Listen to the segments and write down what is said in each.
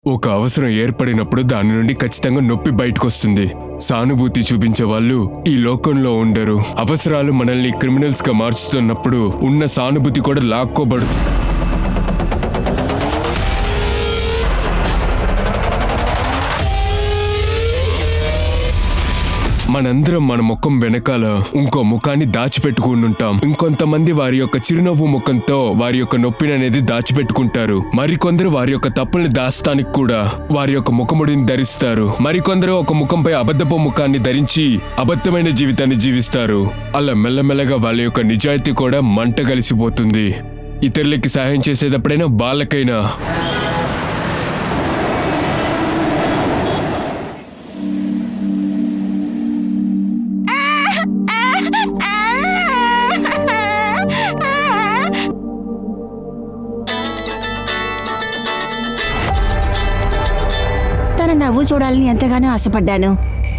ఒక అవసరం ఏర్పడినప్పుడు దాని నుండి ఖచ్చితంగా నొప్పి బయటకొస్తుంది. సానుభూతి చూపించే వాళ్ళు ఈ లోకంలో ఉండరు. అవసరాలు మనల్ని క్రిమినల్స్ గా మార్చుతున్నప్పుడు ఉన్న సానుభూతి కూడా లాక్కోబడుతుంది. మనందరం మన ముఖం వెనకాల ఇంకో ముఖాన్ని దాచిపెట్టుకుంటుంటాం. ఇంకొంతమంది వారి యొక్క చిరునవ్వు ముఖంతో వారి యొక్క నొప్పిని అనేది దాచిపెట్టుకుంటారు. మరికొందరు వారి యొక్క తప్పుల్ని దాస్తానికి కూడా వారి యొక్క ముఖముడిని ధరిస్తారు. మరికొందరు ఒక ముఖంపై అబద్ధపు ముఖాన్ని ధరించి అబద్ధమైన జీవితాన్ని జీవిస్తారు. అలా మెల్లమెల్లగా వాళ్ళ యొక్క నిజాయితీ కూడా మంట కలిసిపోతుంది. ఇతరులకి సహాయం చేసేటప్పుడైనా వాళ్ళకైనా తన నవ్వు చూడాలని ఎంతగానో ఆశపడ్డాను.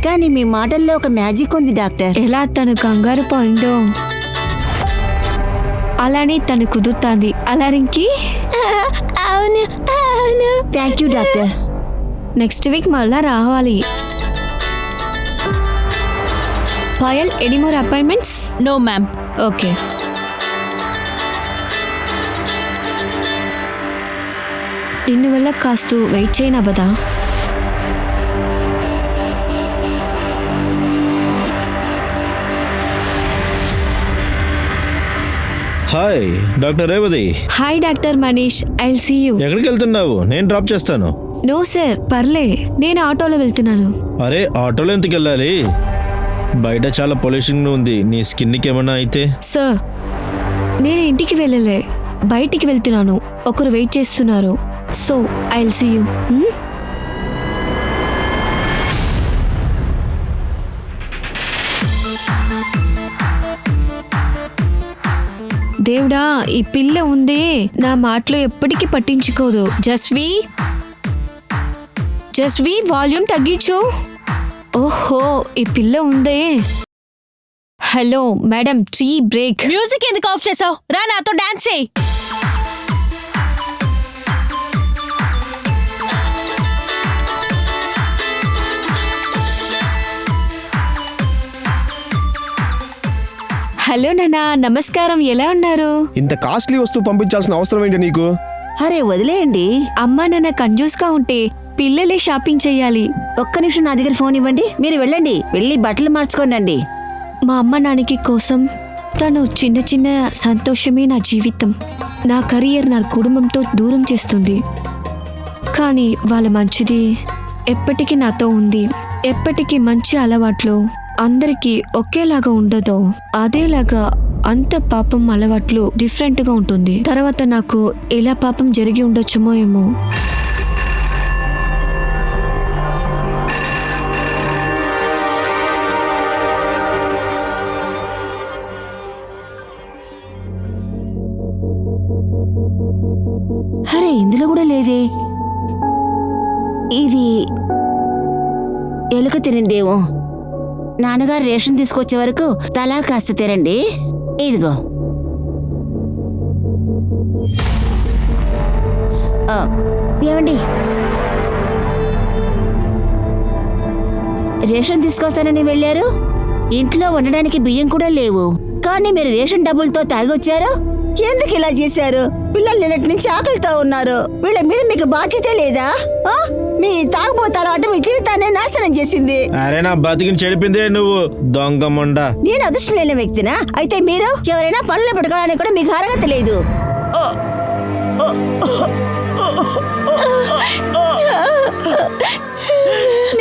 కానీ మీ మాటల్లో ఒక మ్యాజిక్ ఉంది డాక్టర్. ఎలా తను కంగారు పోయిందో అలానే తను కుదురుతాంది. అలారింకి అవును అవును. Thank you doctor. Next week మళ్ళా రావాలి. Payal, any more appointments? No ma'am. Okay. ఇందువల్ల కాస్త వెయిట్ చేయనవ్వదా? Hi doctor Revathi. Hi doctor Manish, I'll see you. ఎక్కడికి వెళ్తున్నావు? నేను డ్రాప్ చేస్తాను. నో సార్, పర్లే, నేను ఆటోలో వెళ్తున్నాను. అరే ఆటోలో ఎందుకు వెళ్ళాలి? బయట చాలా పొల్యూషన్ ఉంది. నీ స్కిన్కి ఏమన్నా అయితే? సార్, నేను ఇంటికి వెళ్ళలే, బయటికి వెళ్తున్నాను. ఒకరు వెయిట్ చేస్తున్నారు. So I'll see you. దేవుడా, ఈ పిల్ల ఉందే నా మాటలు ఎప్పటికీ పట్టించుకోదు. జస్వి వాల్యూమ్ తగ్గించు. ఓహో, ఈ పిల్ల ఉందే. Hello madam, tea break. Music ఎందుకు ఆఫ్ చేసావు? రా నాతో డాన్స్ చేయి. హలో నాన్న, నమస్కారం. ఎలా ఉన్నారు? ఇంత కాస్ట్లీ వస్తువు పంపించాల్సిన అవసరం ఏంటి నీకు? అరే వదిలేయండి. అమ్మా నాన్న కంజూస్ గా ఉంటే పిల్లలే షాపింగ్ చెయ్యాలి. ఒక్క నిమిషం నా దగ్గర ఫోన్ ఇవ్వండి. మీరు వెళ్ళండి, వెళ్ళి బట్టలు మార్చుకోండి. మా అమ్మ నాన్నకి కోసం తను చిన్న చిన్న సంతోషమే నా జీవితం. నా కెరియర్ నా కుటుంబంతో దూరం చేస్తుంది. కానీ వాళ్ళ మంచిది ఎప్పటికీ నాతో ఉంది. ఎప్పటికీ మంచి అలవాట్లు అందరికీ ఒకేలాగా ఉండదో అదేలాగా అంత పాపం అలవాట్లు డిఫరెంట్గా ఉంటుంది. తర్వాత నాకు ఎలా పాపం జరిగి ఉండొచ్చుమో ఏమో. అరే ఇందులో కూడా లేదే. ఇది ఎలుక తినిందేమో. నాన్నగారు రేషన్ తీసుకొచ్చే వరకు తలా కాస్త తినండి. ఇదిగో. ఏమండి, రేషన్ తీసుకొస్తానని వెళ్ళారు. ఇంట్లో వండడానికి బియ్యం కూడా లేవు. కానీ మీరు రేషన్ డబ్బులతో తాగొచ్చారు. ఎందుకు ఇలా చేశారు? పిల్లలు నిన్నటి నుంచి ఆకలితో ఉన్నారు. వీళ్ళ మీద మీకు బాధ్యత లేదా? మీ తాగుబోతాలు అటు మీ జీవితాన్ని నాశనం చేసింది. అరే నా బతికిని చెడిపిందే నువ్వు, దొంగ మొండ. నేను అదృష్టం లేని వ్యక్తినా? అయితే మీరు ఎవరైనా పనులు పెట్టుకోవడానికి కూడా మీకు అర్హత లేదు.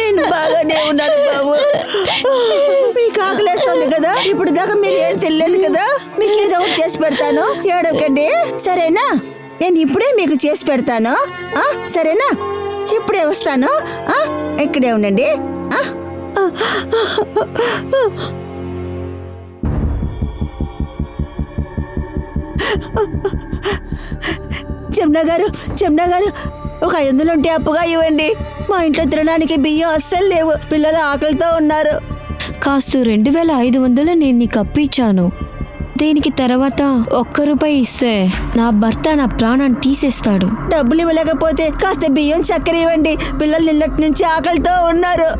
నేను బాగానే ఉన్నాను బాబు. మీకు ఆకలేస్తుంది కదా, ఇప్పుడు దాకా మీరు ఏం తెలియదు కదా. మీకు ఏదో ఒకటి చేసి పెడతాను, ఏడవకండి సరేనా? నేను ఇప్పుడే మీకు చేసి పెడతాను, సరేనా? ఇప్పుడే వస్తాను, ఇక్కడే ఉండండి. చెమ్నా గారు ఒక 500 ఉంటే అప్పుగా ఇవ్వండి. మా ఇంట్లో తినడానికి బియ్యం అస్సలు లేవు. పిల్లలు ఆకలితో ఉన్నారు. కాస్త 2500 నేను నీకు అప్పు ఇచ్చాను. దీనికి తర్వాత 1 రూపాయి ఇస్తే నా భర్త నా ప్రాణాన్ని తీసేస్తాడు. డబ్బులు ఇవ్వలేకపోతే కాస్త బియ్యం చక్కెర ఇవ్వండి. పిల్లలు నిన్నటి నుంచి ఆకలితో ఉన్నారు.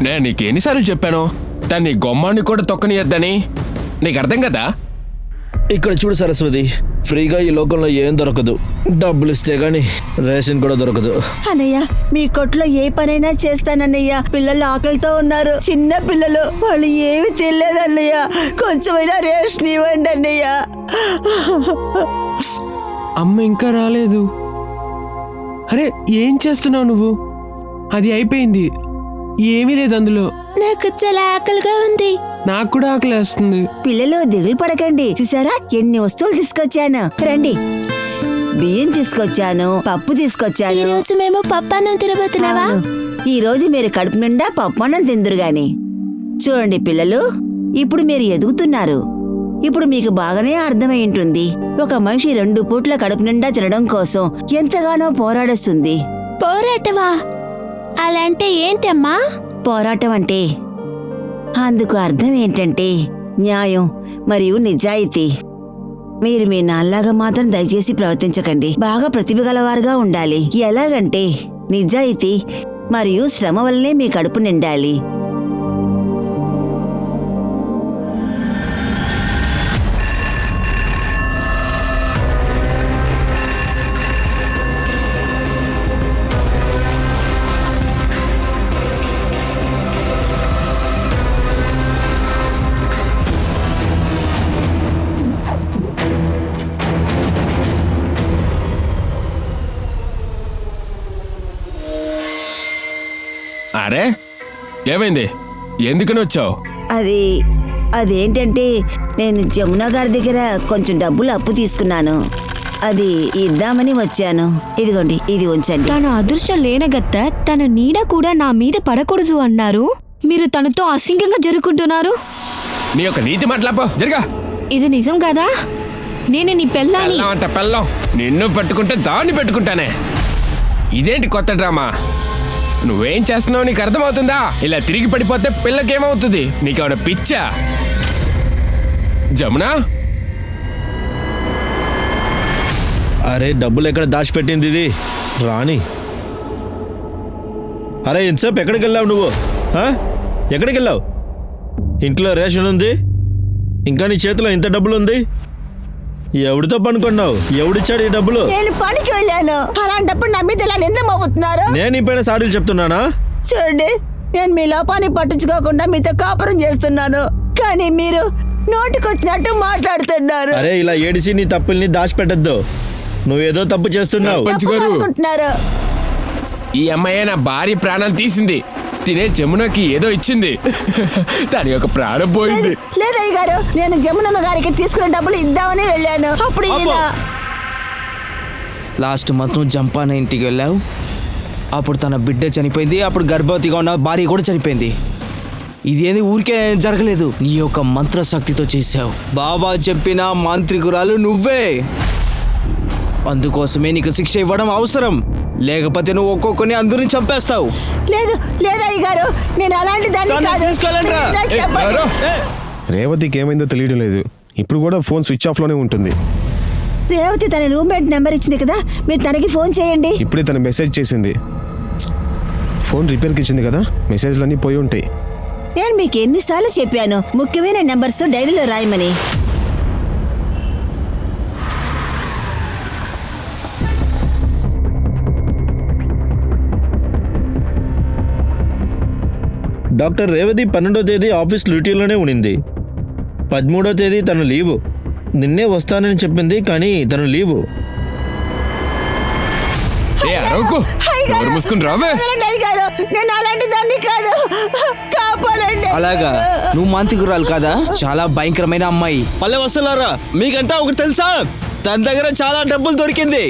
నేను నీకు ఎన్నిసార్లు చెప్పాను దాన్ని గొమ్మాన్ని కూడా తొక్కనియద్దని? నీకు అర్థం కదా? ఇక్కడ చూడు సరస్వతి, ఫ్రీగా ఈ లోకంలో ఏం దొరకదు. డబ్బులు ఇస్తే గానీ రేషన్ కూడా దొరకదు. అన్నయ్య, మీ కొట్లో ఏ పనైనా చేస్తానన్నయ్య. పిల్లలు ఆకలితో ఉన్నారు, చిన్న పిల్లలు, వాళ్ళు ఏమి తెలియదన్నయ్య. కొంచెమైనా రేషన్ ఇవ్వండి అన్నయ్య. అమ్మ ఇంకా రాలేదు. అరే ఏం చేస్తున్నావు నువ్వు? అది అయిపోయింది, ఏమీ లేదు అందులో. నాకు చాలా ఆకలిగా ఉంది. నాకు కూడా ఆకలేస్తుంది. పిల్లలు దిగులు పడకండి. చూసారా ఎన్ని వస్తువులు తీసుకొచ్చాను. రండి, బియ్యం తీసుకొచ్చాను, పప్పు తీసుకొచ్చాను. ఈరోజు మేము పప్పన్నం తినబోతున్నావా? ఈ రోజు మీరు కడుపు నిండా పప్పన్నం తిందురు గాని. చూడండి పిల్లలు, ఇప్పుడు మీరు ఎదుగుతున్నారు. ఇప్పుడు మీకు బాగానే అర్థమై ఉంటుంది. ఒక మనిషి 2 పూట్ల కడుపు నిండా తినడం కోసం ఎంతగానో పోరాడుస్తుంది. పోరాటమా? అలాంటే ఏంటమ్మా? పోరాటం అంటే అందుకు అర్థం ఏంటంటే న్యాయం మరియు నిజాయితీ. మీరు మీ నాన్నలాగా మాత్రం దయచేసి ప్రవర్తించకండి. బాగా ప్రతిభ గలవారుగా ఉండాలి. ఎలాగంటే నిజాయితీ మరియు శ్రమ వల్లనే మీ కడుపు నిండాలి. అరే ఏమైంది? ఎందుకని వచ్చావు? అదేంటంటే నేను జమున గారి దగ్గర కొంచెం డబ్బులు అప్పు తీసుకున్నాను. అది ఇద్దామని వచ్చాను. ఇదిగోండి, ఇది ఉంచండి. తన అదృష్టం లేనగత్త తన నీడ కూడా నా మీద పడకూడదు అన్నారు. మీరు తనతో అసింగంగా జరుపుకుంటున్నారు. నీ యొక్క నీతి మాట్లాపో జరగా. ఇది నిజం కదా? నేను నీ పెళ్ళాని. అంట పెళ్ళం, నిన్ను పట్టుకుంటే దాన్ని పెట్టుకుంటానే. ఇదేంటి కొత్త డ్రామా? నువ్వేం చేస్తున్నావు నీకు అర్థమవుతుందా? ఇలా తిరిగి పడిపోతే పిల్లకేమవుతుంది? నీకేమైనా పిచ్చా? జమునా, అరే డబ్బులు ఎక్కడ దాచిపెట్టింది ఇది? రాణి, అరే ఇంతసేపు ఎక్కడికి వెళ్ళావు నువ్వు? ఎక్కడికి వెళ్ళావు? ఇంట్లో రేషన్ ఉంది, ఇంకా నీ చేతిలో ఇంత డబ్బులు ఉంది. ఎవడితో పనుకున్నావు? ఎవడిచ్చాడు ఈ డబ్బులు? నేను పనికి వెళ్ళాను. అలాంటప్పుడు నా మీద ఇలా నింద మోపుతున్నారు. నేను ఈ పైన సాడీలు చెప్తున్నానా? చూడండి, నేను మీ లోపాన్ని పట్టించుకోకుండా మీతో కాపురం చేస్తున్నాను, కానీ మీరు నోటికొచ్చినట్టు మాట్లాడుతున్నారు. అరే ఇలా ఏడిసి నీ తప్పుల్ని దాచిపెట్టద్దు. నువ్వేదో తప్పు చేస్తున్నావు. పంచ్ గారు, అనుకుంటున్నారు. ఈ అమ్మాయి నా భార్య ప్రాణాలు తీసింది. తినే జమునకి ఏదో ఇచ్చింది, దాని యొక్క ప్రాణం పోయింది. లేదయ్య గారు, నేను జమునమ్మ గారికి తీసుకున్న డబ్బులు ఇద్దామని వెళ్ళాను. అప్పుడు ఈయన లాస్ట్ మంత్ నువ్వు జంపాన ఇంటికి వెళ్ళావు. అప్పుడు తన బిడ్డ చనిపోయింది. అప్పుడు గర్భవతిగా ఉన్న భార్య కూడా చనిపోయింది. ఇదేది ఊరికే జరగలేదు, నీ యొక్క మంత్రశక్తితో చేశావు. బాబా చెప్పిన మాంత్రికురాలు నువ్వే. అందుకోసమే నీకు శిక్ష ఇవ్వడం అవసరం, లేకపోతే నువ్వు ఒక్కొక్కరిని అందరిని చంపేస్తావు. లేదు లేదయ్య గారు, నేను అలాంటి దాన్ని కాదు. తీసుకెళ్ళండి. నాకు చెప్పండి. రేవతికి ఏమైందో తెలియడం లేదు. ఇప్పుడు కూడా ఫోన్ స్విచ్ ఆఫ్ లోనే ఉంటుంది. రేవతి తన రూమ్మేట్ నెంబర్ ఇచ్చింది కదా, మీరు తనకి ఫోన్ చేయండి. ఇప్పుడే తను మెసేజ్ చేసింది. ఫోన్ రిపేర్కి ఇచ్చింది కదా, మెసేజ్లన్నీ పోయి ఉంటాయి. నేను మీకు ఎన్నిసార్లు చెప్పాను ముఖ్యమైన నెంబర్స్ డైరీలో రాయమని. డాక్టర్ రేవతి 12వ తేదీ ఆఫీస్ డ్యూటీలోనే ఉండింది. 13వ తేదీ తను లీవు. నిన్నే వస్తానని చెప్పింది, కానీ తను లీవు. ఎవరు మూసుకుని రావే? నేను అలాంటి దాన్ని కాదు, కాపాడండి. అలాగా, నువ్వు మాంత్రికురాలు కాదా? చాలా భయంకరమైన అమ్మాయి. పల్లె వస్తున్నారా? మీకంటా ఒకటి తెలుసా? తన దగ్గర చాలా డబ్బులు దొరికింది.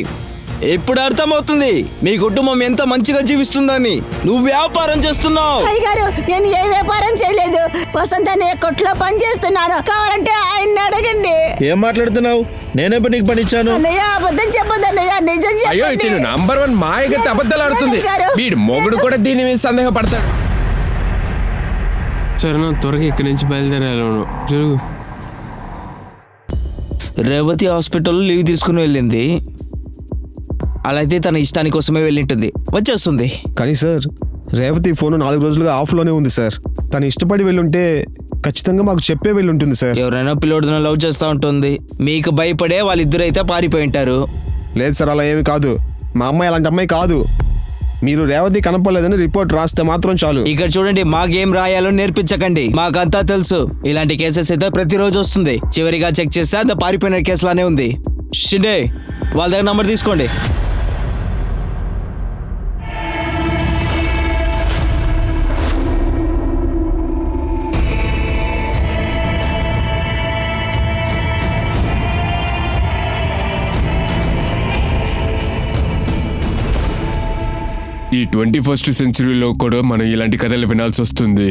ఇప్పుడు అర్థమవుతుంది మీ కుటుంబం ఎంత మంచిగా జీవిస్తుందని. నువ్వు వ్యాపారం చేస్తున్నావు. అయ్యగారు నేను ఏ వ్యాపారం చేయలేదు. వసంత అనే కొట్లో పని చేస్తున్నాను. కావాలంటే ఆయన్ని అడగండి. ఏం మాట్లాడుతున్నావు? నేనే నీకు పని ఇచ్చాను. అన్నయ్య అబద్ధం చెప్పొద్దు అన్నయ్య, నిజం అయ్యో చెప్పండి. ఇతను నంబర్ 1 మాయగతి అబద్ధాలు ఆడుతుంది. వీడు మొగుడు కూడా దీని మీద సందేహపడతాడు. సరే నా త్వరగా ఇక్కడి నుంచి బయలుదేరాలను. జరుగు. రేవతి హాస్పిటల్లో లీవ్ తీసుకుని వెళ్ళింది. అలా అయితే తన ఇష్టాని కోసమే వెళ్ళింటుంది. వచ్చేస్తుంది. కానీ సార్ రేవతి ఫోన్ 4 రోజులుగా ఆఫ్లోనే ఉంది సార్. తను ఇష్టపడి వెళ్ళుంటే ఖచ్చితంగా మాకు చెప్పే వెళ్ళుంటుంది సార్. ఎవరైనా పిల్లోడిని లవ్ చేస్తూ ఉంటుంది. మీకు భయపడే వాళ్ళిద్దరైతే పారిపోయి ఉంటారు. లేదు సార్, అలా ఏమి కాదు. మా అమ్మాయి అలాంటి అమ్మాయి కాదు. మీరు రేవతి కనపడలేదని రిపోర్ట్ రాస్తే మాత్రం చాలు. ఇక్కడ చూడండి, మాకేం రాయాలో నేర్పించకండి. మాకంతా తెలుసు. ఇలాంటి కేసెస్ అయితే ప్రతిరోజు వస్తుంది. చివరిగా చెక్ చేస్తే అది పారిపోయిన కేసులానే ఉంది. షిండే, వాళ్ళ దగ్గర నంబర్ తీసుకోండి. ఈ 21st సెంచరీలో కూడా మనం ఇలాంటి కథలు వినాల్సి వస్తుంది.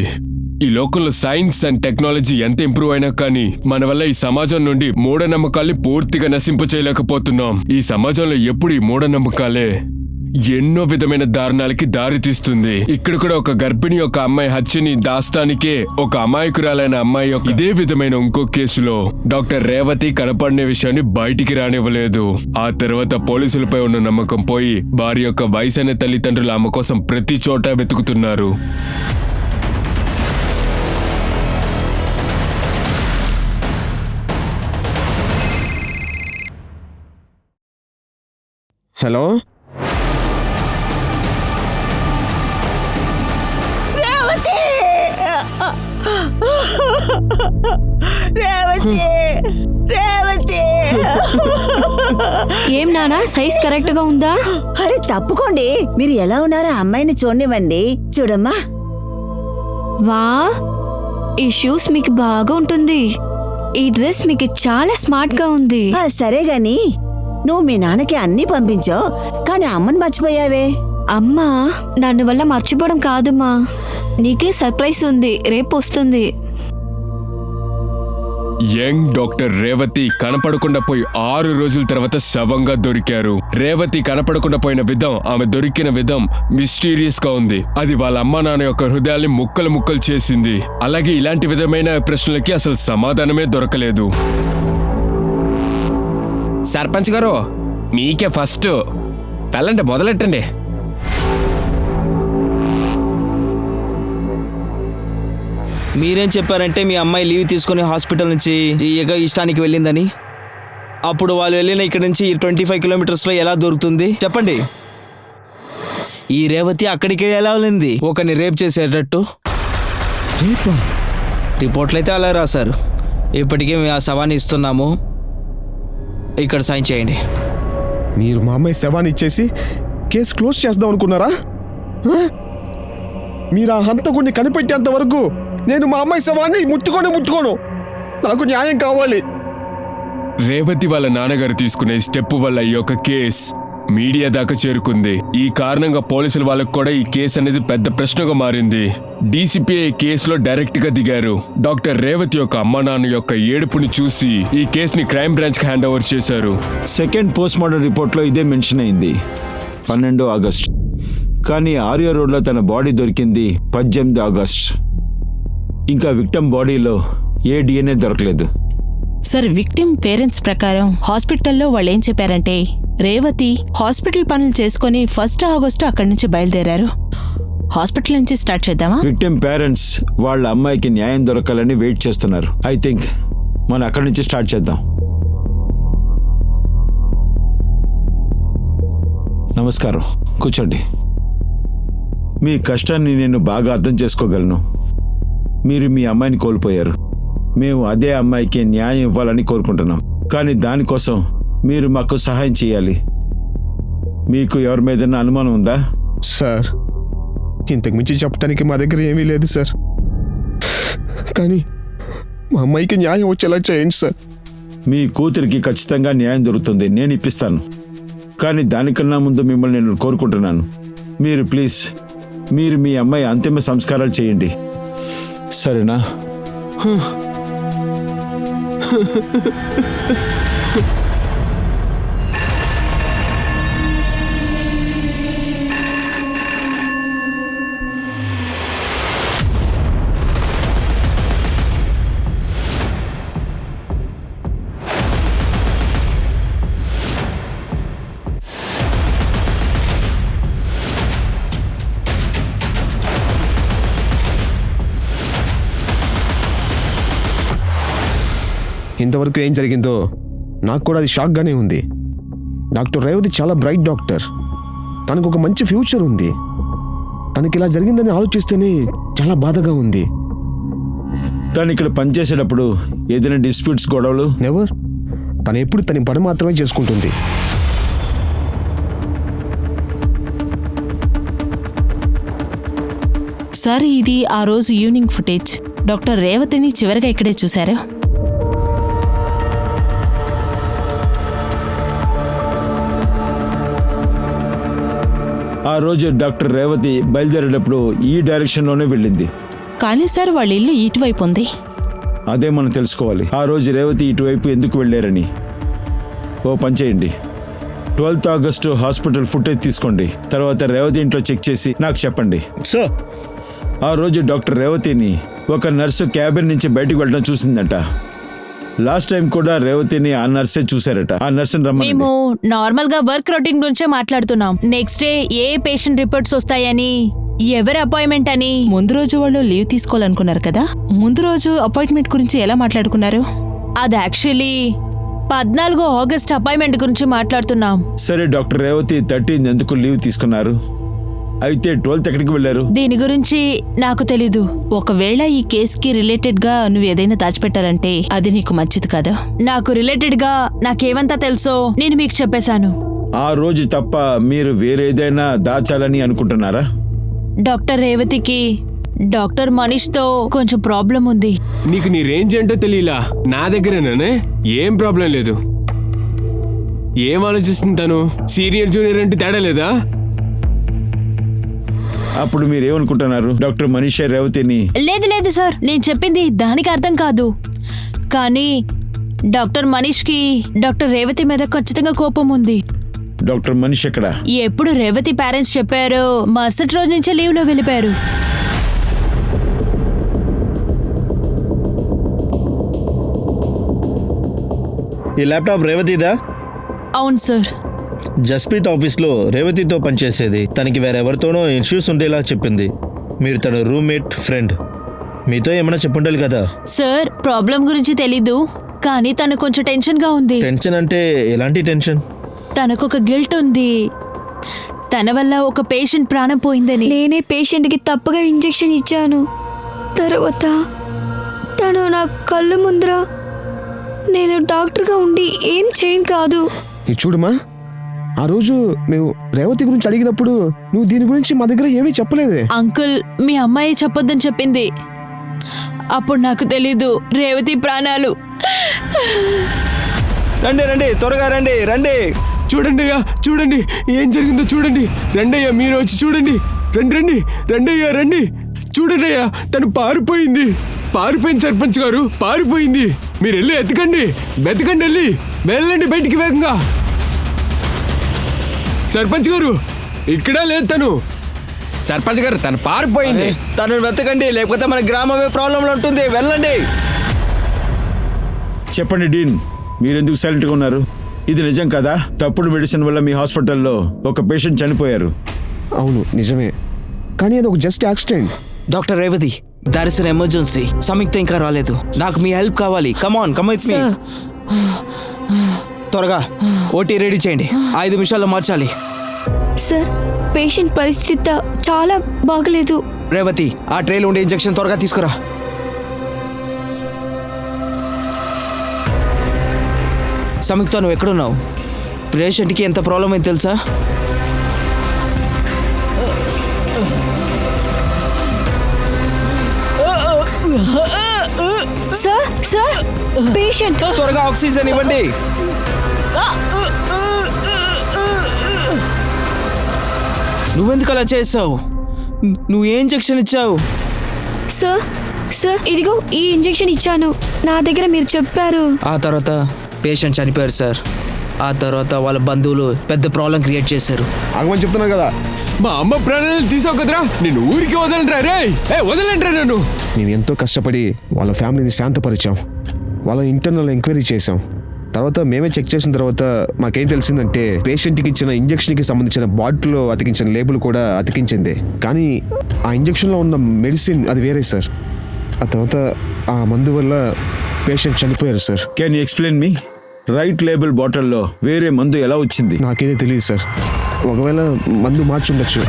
ఈ లోకంలో సైన్స్ అండ్ టెక్నాలజీ ఎంత ఇంప్రూవ్ అయినా కానీ మన వల్ల ఈ సమాజం నుండి మూఢనమ్మకాల్ని పూర్తిగా నశింపు చేయలేకపోతున్నాం. ఈ సమాజంలో ఎప్పుడు ఈ మూఢనమ్మకాలే ఎన్నో విధమైన దారుణాలకి దారి తీస్తుంది. ఇక్కడ కూడా ఒక గర్భిణి ఒక అమ్మాయి హత్యని దాస్తానికే ఒక అమాయకురాలైన అమ్మాయి ఇదే విధమైన ఇంకో కేసులో డాక్టర్ రేవతి కనపడిన విషయాన్ని బయటికి రానివ్వలేదు. ఆ తర్వాత పోలీసులపై ఉన్న నమ్మకం పోయి వారి యొక్క వయసైన తల్లిదండ్రులు ఆమె కోసం ప్రతి చోట వెతుకుతున్నారు. హలో, రేవతి రేవతి రేవతి ఏం నానా, సైజ్ కరెక్ట్ గా ఉందా? అరే తప్పుకోండి, మీరు ఎలా ఉన్నారో అమ్మాయిని చూడనివ్వండి. చూడమ్మా. వా, ఈ షూస్ మీకు బాగా ఉంటుంది. ఈ డ్రెస్ మీకు చాలా స్మార్ట్ గా ఉంది. సరే గాని నువ్వు మీ నాన్నకి అన్నీ పంపించావు, కానీ అమ్మని మర్చిపోయావే. అమ్మా నన్ను వల్ల మర్చిపోవడం కాదమ్మా, నీకే సర్ప్రైజ్ ఉంది, రేపు వస్తుంది. యంగ్ డాక్టర్ రేవతి కనపడకుండా పోయి 6 రోజుల తర్వాత శవంగా దొరికారు. రేవతి కనపడకుండా పోయిన విధం, ఆమె దొరికిన విధం మిస్టీరియస్ గా ఉంది. అది వాళ్ళ అమ్మా నాన్న యొక్క హృదయాల్ని ముక్కలు ముక్కలు చేసింది. అలాగే ఇలాంటి విధమైన ప్రశ్నలకి అసలు సమాధానమే దొరకలేదు. సర్పంచ్ గారు, మీకే ఫస్ట్. వెళ్ళండి, మొదలెట్టండి. మీరేం చెప్పారంటే మీ అమ్మాయి లీవ్ తీసుకుని హాస్పిటల్ నుంచి ఇష్టానికి వెళ్ళిందని. అప్పుడు వాళ్ళు వెళ్ళిన ఇక్కడ నుంచి 25 కిలోమీటర్స్లో ఎలా దొరుకుతుంది చెప్పండి? ఈ రేవతి అక్కడికి ఎలా వెళ్ళింది? ఒకరిని రేప్ చేసేటట్టు రిపోర్ట్లు అయితే అలా రాశారు. ఇప్పటికే మేము ఆ శవాన్ని ఇస్తున్నాము. ఇక్కడ సైన్ చేయండి. మీరు మా అమ్మాయి శవాన్ని ఇచ్చేసి కేసు క్లోజ్ చేద్దాం అనుకున్నారా? మీరు ఆ హంతకుడిని కనిపెట్టేంత వరకు నేను మా అమ్మాయి శవాన్ని ముట్టుకోను. నాకు న్యాయం కావాలి. రేవతి వాళ్ళ నాన్నగారు తీసుకునే స్టెప్ వల్ల ఈ యొక్క కేస్ మీడియా దాకా చేరుకుంది. ఈ కారణంగా పోలీసుల వాళ్ళకు కూడా ఈ కేసు అనేది పెద్ద ప్రశ్నగా మారింది. డీసీపీ ఈ కేసులో డైరెక్ట్ గా దిగారు. డాక్టర్ రేవతి యొక్క అమ్మా నాన్న యొక్క ఏడుపుని చూసి ఈ కేసుని క్రైమ్ బ్రాంచ్ కి హ్యాండ్ ఓవర్ చేశారు. సెకండ్ పోస్ట్ మార్టం రిపోర్ట్లో ఇదే మెన్షన్ అయింది, 12 ఆగస్ట్. కానీ ఆర్యో రోడ్లో తన బాడీ దొరికింది 18 ఆగస్ట్. ఇంకా విక్టమ్ బాడీలో ఏ డిఎన్ఏ దొరకలేదు. సార్, విక్టిమ్ పేరెంట్స్ ప్రకారం హాస్పిటల్లో వాళ్ళు ఏం చెప్పారంటే రేవతి హాస్పిటల్ పనులు చేసుకుని 1 ఆగస్టు అక్కడి నుంచి బయలుదేరారు. హాస్పిటల్ నుంచి స్టార్ట్ చేద్దామా? విక్టిమ్ పేరెంట్స్ వాళ్ళ అమ్మాయికి న్యాయం దొరకాలని వెయిట్ చేస్తున్నారు. ఐ థింక్ మనం అక్కడి నుంచి స్టార్ట్ చేద్దాం. నమస్కారం, కూర్చోండి. మీ కష్టాన్ని నేను బాగా అర్థం చేసుకోగలను. మీరు మీ అమ్మాయిని కోల్పోయారు. మేము అదే అమ్మాయికి న్యాయం ఇవ్వాలని కోరుకుంటున్నాం. కానీ దానికోసం మీరు మాకు సహాయం చేయాలి. మీకు ఎవరి మీదన్నా అనుమానం ఉందా? సార్, ఇంతకు మించి చెప్పడానికి మా దగ్గర ఏమీ లేదు సార్. కానీ మా అమ్మాయికి న్యాయం వచ్చేలా చేయండి సార్. మీ కూతురికి ఖచ్చితంగా న్యాయం దొరుకుతుంది, నేను ఇప్పిస్తాను. కానీ దానికన్నా ముందు మిమ్మల్ని నేను కోరుకుంటున్నాను, మీరు ప్లీజ్ మీరు మీ అమ్మాయి అంతిమ సంస్కారాలు చేయండి, సరేనా? ఇంతవరకు ఏం జరిగిందో నాకు కూడా అది షాక్గానే ఉంది. డాక్టర్ రేవతి చాలా బ్రైట్ డాక్టర్, తనకు ఒక మంచి ఫ్యూచర్ ఉంది. తనకి ఇలా జరిగిందని ఆలోచిస్తేనే చాలా బాధగా ఉంది. తను ఇక్కడ పనిచేసేటప్పుడు ఏదైనా డిస్ప్యూట్స్, గొడవలు? నెవర్. తను ఎప్పుడు తన పని మాత్రమే చేసుకుంటుంది. సార్, ఇది ఆ రోజు ఈవినింగ్ ఫుటేజ్. డాక్టర్ రేవతిని చివరిగా ఇక్కడే చూశారు. ఆ రోజు డాక్టర్ రేవతి బయలుదేరేటప్పుడు ఈ డైరెక్షన్లోనే వెళ్ళింది. కానీ సార్, వాళ్ళ ఇల్లు ఇటువైపు ఉంది. అదే మనం తెలుసుకోవాలి, ఆ రోజు రేవతి ఇటువైపు ఎందుకు వెళ్ళారని. ఓ పని చేయండి, 12th ఆగస్టు హాస్పిటల్ ఫుటేజ్ తీసుకోండి, తర్వాత రేవతి ఇంట్లో చెక్ చేసి నాకు చెప్పండి. సార్, ఆ రోజు డాక్టర్ రేవతిని ఒక నర్సు క్యాబిన్ నుంచి బయటకు వెళ్ళడం చూసిందట. లాస్ట్ టైం కూడా రేవతిని ఆ నర్సే చూశారట. ఆ నర్సుని రమ్మని. మేము నార్మల్ గా వర్క్ రొటీన్ గురించే మాట్లాడుతున్నాం. నెక్స్ట్ డే ఏ పేషెంట్ రిపోర్ట్స్ వస్తాయని, ఎవరి అపాయింట్మెంట్ అని. ముందు రోజు వాళ్ళు లీవ్ తీసుకోవాలనుకున్నారు కదా, ముందు రోజు అపాయింట్మెంట్ గురించి ఎలా మాట్లాడుకున్నారు? అది యాక్చువల్లీ 14 ఆగస్ట్ అపాయింట్మెంట్ గురించి మాట్లాడుతున్నాం. సరే, డాక్టర్ రేవతి 13 ఎందుకు లీవ్ తీసుకున్నారు? అయితే 12th ఎక్కడికి వెళ్ళారు? దీని గురించి నాకు తెలీదు. ఒకవేళ ఈ కేసుకి రిలేటెడ్ గా నువ్వు ఏదైనా దాచిపెట్టాలంటే అది నీకు మంచిది కదా. నాకు రిలేటెడ్ గా నాకేమంతా తెలుసో నేను మీకు చెప్పేశాను. ఆ రోజు తప్ప మీరు వేరేదైనా దాచాలని అనుకుంటున్నారా? డాక్టర్ రేవతికి డాక్టర్ మనీష్తో కొంచెం ప్రాబ్లం ఉంది. నీకు నీ రేంజ్ ఏంటో తెలియలా? నా దగ్గరేనానే, ఏం ప్రాబ్లం లేదు. ఏం ఆలోచిస్తుంది తను? సీనియర్ జూనియర్ అంటే తేడా లేదా? అప్పుడు మీరేమనుకుంటున్నారు? డాక్టర్ మనీషా రేవతిని? లేదు లేదు సార్, నేను చెప్పింది దానికి అర్థం కాదు. కానీ డాక్టర్ మనీష్కి డాక్టర్ రేవతి మీద ఖచ్చితంగా కోపం ఉంది. డాక్టర్ మనీష్ ఎక్కడ? ఎప్పుడు రేవతి పేరెంట్స్ చెప్పారో మరుసటి రోజు నుంచే లీవ్లో వెళ్ళిపోయారు. ఈ ల్యాప్టాప్ రేవతిదా? అవును సార్. జస్ప్రీత్ ఆఫీస్లో రేవతితో పనిచేసేది. తనకి వేరెవరితోనో ఇష్యూస్ ఉండేలా చెప్పింది. మీరు తన రూమ్మేట్, ఫ్రెండ్, మీతో ఏమైనా చెప్పుండాలి కదా. సార్, ప్రాబ్లం గురించి తెలీదు, కానీ తను కొంచెం టెన్షన్గా ఉంది. టెన్షన్ అంటే ఎలాంటి టెన్షన్? తనకొక గిల్ట్ ఉంది. తన వల్ల ఒక పేషెంట్ ప్రాణం పోయిందని. నేనే పేషెంట్కి తప్పగా ఇంజెక్షన్ ఇచ్చాను. తర్వాత తను నా కళ్ళు ముందర, నేను డాక్టర్గా ఉండి ఏం చేయను కాదు. ఇది చూడమా, ఆ రోజు మేము రేవతి గురించి అడిగినప్పుడు నువ్వు దీని గురించి మా దగ్గర ఏమీ చెప్పలేదే. అంకుల్, మీ అమ్మాయి చెప్పొద్దని చెప్పింది. అప్పుడు నాకు తెలీదు రేవతి ప్రాణాలు. రండి రండి, త్వరగా రండి రండి. చూడండి అయ్యా, చూడండి ఏం జరిగిందో చూడండి. రండి అయ్యా, మీరు వచ్చి చూడండి. రండి రండి రండి అయ్యా, రండి. చూడండి అయ్యా, తను పారిపోయింది. పారిపోయింది సర్పంచ్ గారు, పారిపోయింది. మీరు వెళ్ళి ఎత్తుకండి, వెతకండి, వెళ్ళండి బయటికి వేగంగా. సర్పంచ్ గారు, ఇక్కడ లేదు తను. సర్పంచ్ గారు, తను పారిపోయింది. తను వెతకండి, లేకపోతే మన గ్రామమే ప్రాబ్లంలో ఉంటుంది. వెళ్ళండి. చెప్పండి డీన్, మీరెందుకు సైలెంట్గా ఉన్నారు? ఇది నిజం కదా? తప్పుడు మెడిసిన్ వల్ల మీ హాస్పిటల్లో ఒక పేషెంట్ చనిపోయారు. అవును నిజమే, కానీ అది ఒక just accident. Doctor Revathi, there is an emergency. Samyuktha ఇంకా రాలేదు, నాకు మీ హెల్ప్ కావాలి. Come on, come with me. త్వరగా ఓటీ రెడీ చేయండి, 5 నిమిషాల్లో మార్చాలి. సార్, పేషెంట్ పరిస్థితి చాలా బాగలేదు. రేవతి, ఆ ట్రేలో ఉండే ఇంజెక్షన్ త్వరగా తీసుకురా. సంయుక్త, నువ్వు ఎక్కడున్నావు? పేషెంట్కి ఎంత ప్రాబ్లం అయింది తెలుసా? Sir, sir, patient. త్వరగా ఆక్సిజన్ ఇవ్వండి. నువ్వెందుకు అలా చేసావు? నువ్వు ఏ ఇంజెక్షన్ ఇచ్చావు? సార్ సార్ ఇదిగో ఈ ఇంజెక్షన్ ఇచ్చాను. నా దగ్గర మీరు చెప్పారు. ఆ తర్వాత పేషెంట్ చనిపోయారు సార్. ఆ తర్వాత వాళ్ళ బంధువులు పెద్ద ప్రాబ్లం క్రియేట్ చేశారు. ఆగమని చెప్తున్నా కదా. మా అమ్మ ప్రాణాలు తీసావు కదరా, నేను ఊరికి వదలంట్రా రే. వదలంట్రా నన్ను. మేము ఎంతో కష్టపడి వాళ్ళ ఫ్యామిలీని శాంతపరిచాం, వాళ్ళ ఇంటర్నల్ ఎంక్వైరీ చేసాం. తర్వాత మేమే చెక్ చేసిన తర్వాత మాకేం తెలిసిందంటే పేషెంట్కి ఇచ్చిన ఇంజెక్షన్కి సంబంధించిన బాటిల్లో అతికించిన లేబుల్ కూడా అతికించింది. కానీ ఆ ఇంజెక్షన్లో ఉన్న మెడిసిన్ అది వేరే సార్. ఆ తర్వాత ఆ మందు వల్ల పేషెంట్ చనిపోయారు sir. Can you explain me? Right label బాటిల్లో వేరే మందు ఎలా వచ్చింది? నాకేదే తెలియదు సార్. ఒకవేళ మందు మార్చి ఉండొచ్చు.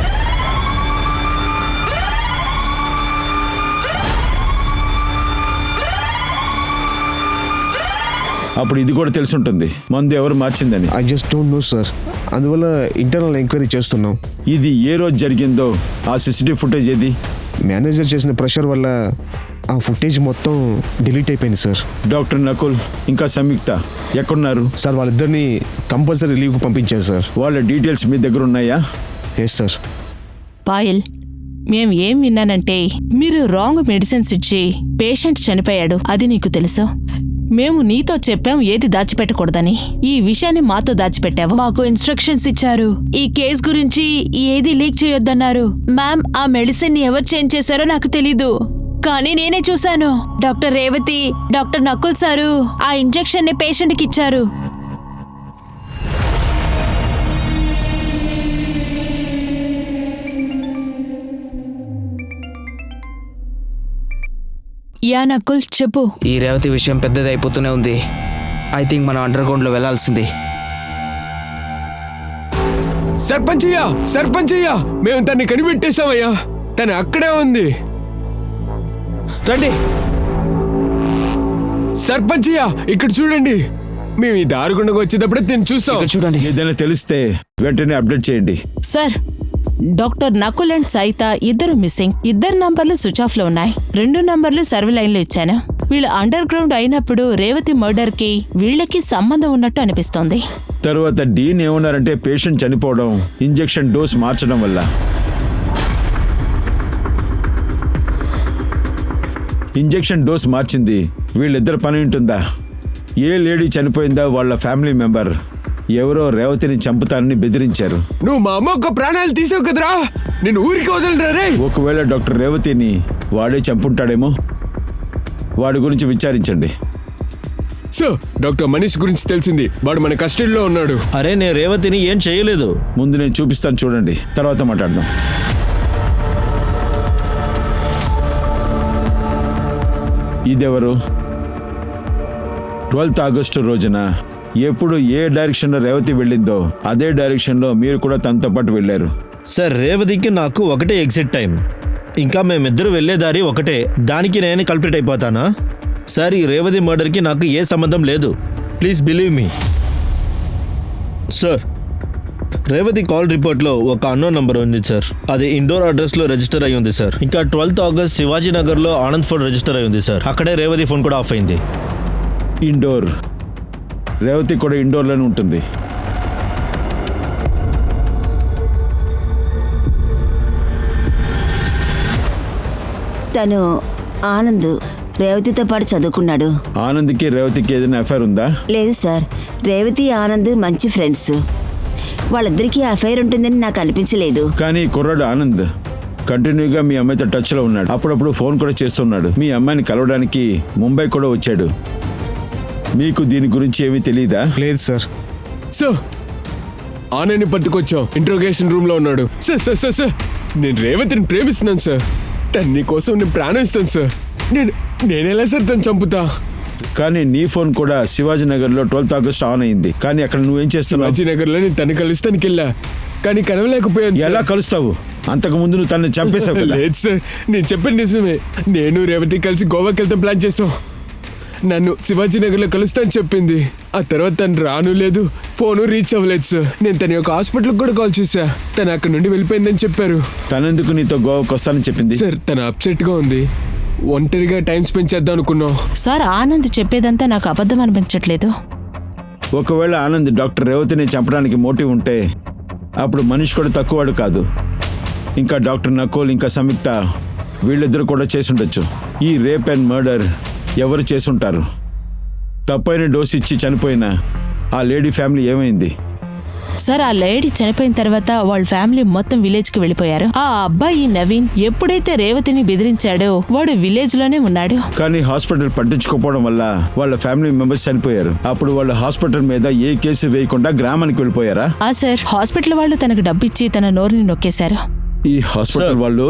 అప్పుడు ఇది కూడా తెలిసి ఉంటుంది మందు ఎవరు మార్చిందని. I just don't know sir. అందువల్ల ఇంటర్నల్ ఎంక్వైరీ చేస్తున్నాం. ఇది ఏ రోజు జరిగిందో ఆ సీసీటీవీ ఫుటేజ్ ఏది? మేనేజర్ చేసిన ప్రెషర్ వల్ల ఆ ఫుటేజ్ మొత్తం డిలీట్ అయిపోయింది సార్. డాక్టర్ నకుల్ ఇంకా సంయుక్త ఎక్కడున్నారు? సార్ వాళ్ళిద్దరిని కంపల్సరీ లీవ్కి పంపించారు సార్. వాళ్ళ డీటెయిల్స్ మీ దగ్గర ఉన్నాయా? Yes sir. పాయల్, మేం ఏం విన్నానంటే మీరు రాంగ్ మెడిసిన్స్ ఇచ్చి పేషెంట్ చనిపోయాడు. అది నీకు తెలుసు. మేము నీతో చెప్పాం ఏది దాచిపెట్టకూడదని. ఈ విషయాన్ని మాతో దాచిపెట్టావు. మాకు ఇన్స్ట్రక్షన్స్ ఇచ్చారు. ఈ కేస్ గురించి ఏది లీక్ చేయొద్దన్నారు. మ్యామ్, ఆ మెడిసిన్ ని ఎవరు చేంజ్ చేశారో నాకు తెలీదు, కానీ నేనే చూశాను. Doctor Revathi, doctor Nakul sir ఆ ఇంజెక్షన్ ని పేషెంట్ కి ఇచ్చారు. యా నకుల్, చెప్పు. ఈ రేవతి విషయం పెద్దది అయిపోతూనే ఉంది. ఐ థింక్ మనం అండర్ గ్రౌండ్లో వెళ్లాల్సింది. సర్పంచయ్యా, మేము తన్ని కనిపెట్టేశామయ్యా. తను అక్కడే ఉంది. రండి సర్పంచయ్యా, ఇక్కడ చూడండి. మేము ఈ దారుగుండగా వచ్చేటప్పుడే తిని చూసాం. ఇక్కడ చూడండి. ఏదైనా తెలిస్తే వెంటనే అప్డేట్ చేయండి. సార్, డాక్టర్ నకుల్ అండ్ సైత ఇద్దరు మిస్సింగ్. 2 నంబర్లు స్విచ్ ఆఫ్ లో ఉన్నాయి. 2 నంబర్లు సర్వ్ లైన్ లో ఇచ్చాను. వీళ్ళు అండర్ గ్రౌండ్ అయినప్పుడు రేవతి మర్డర్ కి వీళ్ళకి సంబంధం ఉన్నట్టు అనిపిస్తోంది. తర్వాత డీన్ ఏమన్నారంటే పేషెంట్ చనిపోవడం ఇంజెక్షన్ డోస్ మార్చడం వల్ల. ఇంజెక్షన్ డోస్ మార్చింది వీళ్ళిద్దరు పని ఉంటుందా? ఏ లేడీ చనిపోయిందా వాళ్ళ ఫ్యామిలీ మెంబర్ ఎవరో రేవతిని చంపుతానని బెదిరించారు. నువ్వు మా అమ్మ ఒక్క ప్రాణాలు తీసావు కదరా, నేను ఊరికి వదలరా రే. ఒకవేళ డాక్టర్ రేవతిని వాడే చంపుంటాడేమో. వాడి గురించి విచారించండి. సో డాక్టర్ మనీష్ గురించి తెలిసింది. వాడు మన కస్టడీలో ఉన్నాడు. అరే, నేను రేవతిని ఏం చేయలేదు. ముందు నేను చూపిస్తాను చూడండి, తర్వాత మాట్లాడదాం. ఇదెవరు? 12th ఆగస్టు రోజున ఎప్పుడు ఏ డైరెక్షన్లో రేవతి వెళ్ళిందో అదే డైరెక్షన్లో మీరు కూడా తనతో పాటు వెళ్ళారు. సార్, రేవతికి నాకు ఒకటే ఎగ్జిట్ టైం. ఇంకా మేమిద్దరు వెళ్ళే దారి ఒకటే. దానికి నేను కల్ప్రిట్ అయిపోతానా? సార్, ఈ రేవతి మర్డర్కి నాకు ఏ సంబంధం లేదు. Please believe me. Sir, Revathi call రిపోర్ట్లో ఒక అన్నోన్ నంబర్ ఉంది సార్. అది ఇండోర్ అడ్రస్లో రిజిస్టర్ అయి ఉంది సార్. ఇంకా 12th ఆగస్ట్ శివాజీ నగర్లో ఆనంద్ ఫోన్ రిజిస్టర్ అయి ఉంది సార్. అక్కడే రేవతి ఫోన్ కూడా ఆఫ్ అయింది. ఇండోర్. రేవతి కూడా ఇండోర్లోనే ఉంటుంది. తను ఆనంద్ రేవతితో పాటు చదువుకున్నాడు. ఆనంద్కి రేవతికి ఏదైనా అఫైర్ ఉందా? లేదు సార్, రేవతి ఆనంద్ మంచి ఫ్రెండ్స్. వాళ్ళిద్దరికీ అఫైర్ ఉంటుందని నాకు అనిపించలేదు. కానీ కుర్రాడు ఆనంద్ కంటిన్యూగా మీ అమ్మాయితో టచ్లో ఉన్నాడు. అప్పుడప్పుడు ఫోన్ కూడా చేస్తున్నాడు. మీ అమ్మాయిని కలవడానికి ముంబై కూడా వచ్చాడు. మీకు దీని గురించి ఏమీ తెలియదా? లేదు సార్. సార్, ఆనంద్ని పట్టుకొచ్చాం. ఇంట్రోగేషన్ రూమ్ లో ఉన్నాడు. సార్, నేను రేవతిని ప్రేమిస్తున్నాను సార్. తన నీ కోసం నేను ప్రాణం ఇస్తాను సార్. నేనెలా సార్ తను చంపుతా? కానీ నీ ఫోన్ కూడా శివాజీ నగర్లో 12th ఆగస్ట్ ఆన్ అయింది. కానీ అక్కడ నువ్వేం చేస్తున్నావు? శివాజీ నగర్లో నేను తను కలుస్తానికి వెళ్ళా, కానీ కలవలేకపోయాను. ఎలా కలుస్తావు? అంతకు ముందు నువ్వు తనని చంపేశావు కదా. లేదు సార్, నేను చెప్పిన నిజమే. నేను రేవతి కలిసి గోవాకి వెళ్తాం ప్లాన్ చేసాం. నన్ను శివాజీ నగర్లో కలుస్తాను చెప్పింది. ఆ తర్వాత తను రాను లేదు, ఫోను రీచ్ అవ్వలేదు సార్. నేను తన యొక్క హాస్పిటల్కి కూడా కాల్ చేశా. తను అక్కడ నుండి వెళ్ళిపోయిందని చెప్పారు. తనెందుకు నీతో గోవాకి వస్తానని చెప్పింది? సార్, తను అప్సెట్ గా ఉంది. ఒంటరిగా టైం స్పెండ్ చేద్దాం అనుకున్నాం. సార్, ఆనంద్ చెప్పేదంతా నాకు అబద్ధం అనిపించట్లేదు. ఒకవేళ ఆనంద్ డాక్టర్ రేవతిని చంపడానికి మోటివ్ ఉంటే అప్పుడు మనిషి కూడా తక్కువవాడు కాదు. ఇంకా డాక్టర్ నకోల్ ఇంకా సంయుక్త వీళ్ళిద్దరు కూడా చేసుండొచ్చు. ఈ రేప్ అండ్ మర్డర్ ఎవరు చేసుంటారు? తప్పైన డోసు ఇచ్చి చనిపోయిన ఆ లేడీ ఫ్యామిలీ ఏమైంది? సార్, ఆ లేడీ చనిపోయిన తర్వాత వాళ్ళ ఫ్యామిలీ మొత్తం విలేజ్ కి వెళ్ళిపోయారు. ఆ అబ్బాయి నవీన్ ఎప్పుడైతే రేవతిని బెదిరించాడో వాడు విలేజ్ లోనే ఉన్నాడు. కానీ హాస్పిటల్ పట్టించుకోపోవడం వల్ల వాళ్ళ ఫ్యామిలీ మెంబర్స్ చనిపోయారు. అప్పుడు వాళ్ళ హాస్పిటల్ మీద ఏ కేసు వేయకుండా గ్రామానికి వెళ్ళిపోయారా? సార్, హాస్పిటల్ వాళ్ళు తనకు డబ్బిచ్చి తన నోరుని నొక్కేశారు. ఈ హాస్పిటల్ వాళ్ళు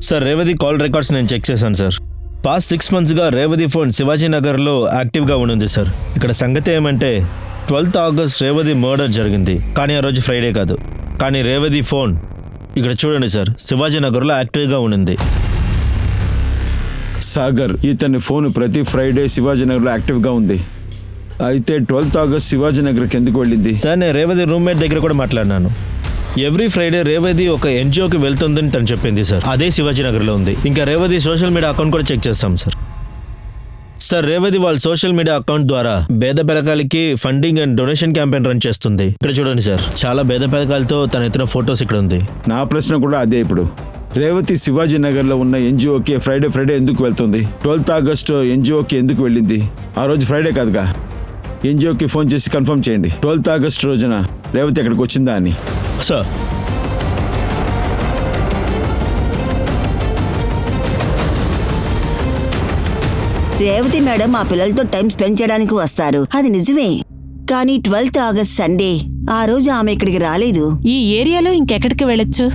సార్, రేవతి కాల్ రికార్డ్స్ నేను చెక్ చేశాను సార్. పాస్ట్ 6 monthsగా రేవతి ఫోన్ శివాజీనగర్లో యాక్టివ్గా ఉంది సార్. ఇక్కడ సంగతి ఏమంటే 12th ఆగస్ట్ రేవతి మర్డర్ జరిగింది, కానీ ఆ రోజు ఫ్రైడే కాదు. కానీ రేవతి ఫోన్ ఇక్కడ చూడండి సార్, శివాజీనగర్లో యాక్టివ్గా ఉంది. సాగర్, ఇతని ఫోన్ ప్రతి ఫ్రైడే శివాజీనగర్లో యాక్టివ్గా ఉంది. అయితే 12th ఆగస్ట్ శివాజీనగర్కి ఎందుకు వెళ్ళింది? సార్, నేను రేవతి రూమ్మేట్ దగ్గర కూడా మాట్లాడినాను. ఎవ్రీ ఫ్రైడే రేవతి ఒక ఎన్జిఓకి వెళ్తుందని తను చెప్పింది సార్. అదే శివాజీనగర్లో ఉంది. ఇంకా రేవతి సోషల్ మీడియా అకౌంట్ కూడా చెక్ చేస్తాం సార్. సార్, రేవతి వాళ్ళ సోషల్ మీడియా అకౌంట్ ద్వారా పేద పిల్లకాయలకి funding and donation campaign run చేస్తుంది. ఇక్కడ చూడండి సార్, చాలా పేద పిల్లకాయలతో తన ఎత్తున ఫొటోస్ ఇక్కడ ఉంది. నా ప్రశ్న కూడా అదే. ఇప్పుడు రేవతి శివాజీనగర్లో ఉన్న ఎన్జిఓకి ఫ్రైడే ఎందుకు వెళ్తుంది? 12th ఆగస్ట్ ఎన్జిఓకి ఎందుకు వెళ్ళింది? ఆ రోజు ఫ్రైడే కాదుగా. ఎన్జిఓకి ఫోన్ చేసి కన్ఫర్మ్ చేయండి 12th ఆగస్ట్ రోజున రేవతి ఎక్కడికి వచ్చిందా అని. సార్, రేవతి మేడం ఆ పిల్లలతో టైం స్పెండ్ చేయడానికి వస్తారు, అది నిజమే. కానీ 12th ఆగస్ట్ సండే, ఆ రోజు ఆమె ఇక్కడికి రాలేదు. ఈ ఏరియాలో ఇంకెక్కడికి వెళ్ళొచ్చు?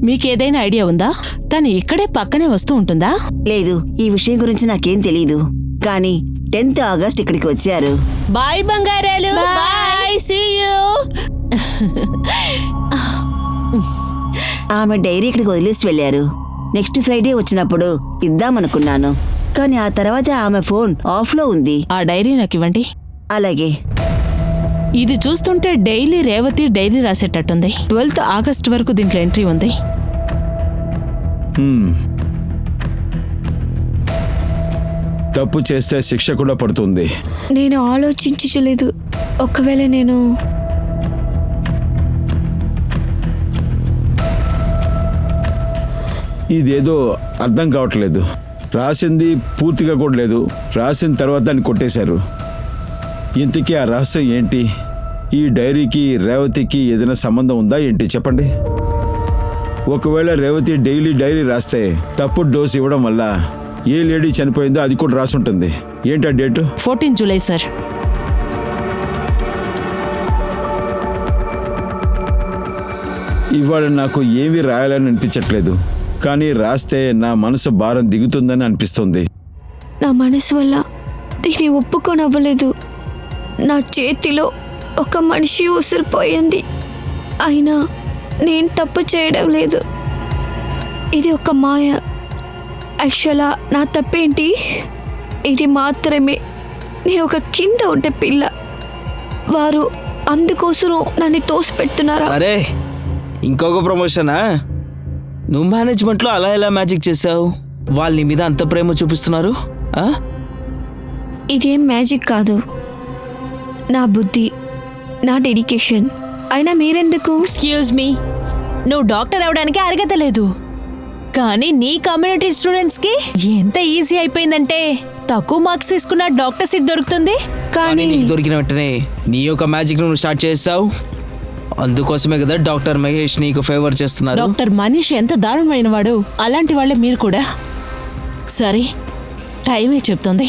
మీకేదైనా ఐడియా ఉందా? తను ఇక్కడే పక్కనే వస్తూ ఉంటుందా? లేదు, ఈ విషయం గురించి నాకేం తెలీదు. కానీ 10th ఆగస్ట్ ఇక్కడికి వచ్చారు. బాయ్ బంగారాలు, బాయ్, సీ యూ. ఆమె డైరీ ఇక్కడికి వదిలేసి వెళ్ళారు. నెక్స్ట్ ఫ్రైడే వచ్చినప్పుడు ఇద్దామనుకున్నాను, కానీ ఆ తర్వాత ఆమె ఫోన్ ఆఫ్లో ఉంది. ఆ డైరీ నాకు ఇవ్వండి. అలాగే. ఇది చూస్తుంటే డైలీ రేవతి డైరీ రాసేటట్టుంది. 12th ఆగస్ట్ వరకు దీంట్లో ఎంట్రీ ఉంది. తప్పు చేస్తే శిక్ష కూడా పడుతుంది. నేను ఆలోచించలేదు. ఒకవేళ నేను ఇదేదో అర్థం కావట్లేదు. రాసింది పూర్తిగా కూడా లేదు, రాసిన తర్వాత దాన్ని కొట్టేశారు. ఇంతకీ ఆ రహస్యం ఏంటి? ఈ డైరీకి రేవతికి ఏదైనా సంబంధం ఉందా ఏంటి? చెప్పండి. ఒకవేళ రేవతి డైలీ డైరీ రాస్తే తప్పుడు డోసు ఇవ్వడం వల్ల ఏ లేడీ చనిపోయిందో అది కూడా రాసుంటుంది. ఏంటి ఆ డేటు? 14 July sir. ఇవాళ నాకు ఏమీ రాయాలని అనిపించట్లేదు, కానీ రాస్తే నా మనసు భారం దిగుతుందని అనిపిస్తుంది. నా మనసు వల్ల దీన్ని ఒప్పుకోనవ్వలేదు. నా చేతిలో ఒక మనిషి ఉసిరిపోయింది, అయినా నేను తప్పు చేయడం లేదు. ఇది ఒక మాయ. యాక్చువల్గా నా తప్పేంటి? ఇది మాత్రమే నేను ఒక కింద ఉండే పిల్ల. వారు అందుకోసం నన్ను తోసిపెడుతున్నారా? అరే, ఇంకొక ప్రమోషనా? నువ్వు మేనేజ్మెంట్లో అలా ఎలా మ్యాజిక్ చేసావు? వాళ్ళ నీ మీద అంత ప్రేమ చూపిస్తున్నారు. ఇదేం మ్యాజిక్ కాదు, నా బుద్ధి, నా డెడికేషన్. అయినా మీరెందుకు? ఎక్స్క్యూజ్ మీ, నువ్వు డాక్టర్ అవడానికి అర్హత లేదు, కానీ నీ కమ్యూనిటీ స్టూడెంట్స్ కి ఎంత ఈజీ అయిపోయిందంటే తక్కువ మార్క్స్ తీసుకున్న డాక్టర్ సీట్ దొరుకుతుంది. కానీ నీకు దొరికిన వెంటనే నీ యొక్క మ్యాజిక్ నువ్వు స్టార్ట్ చేసావు. అందుకోసమే కదా డాక్టర్ మహేష్ నీకు ఫేవర్ చేస్తున్నారు. డాక్టర్ మనీష్ ఎంత దారుణమైన వాడు, అలాంటి వాళ్ళే మీరు కూడా. సరే, టైమే చెప్తుంది,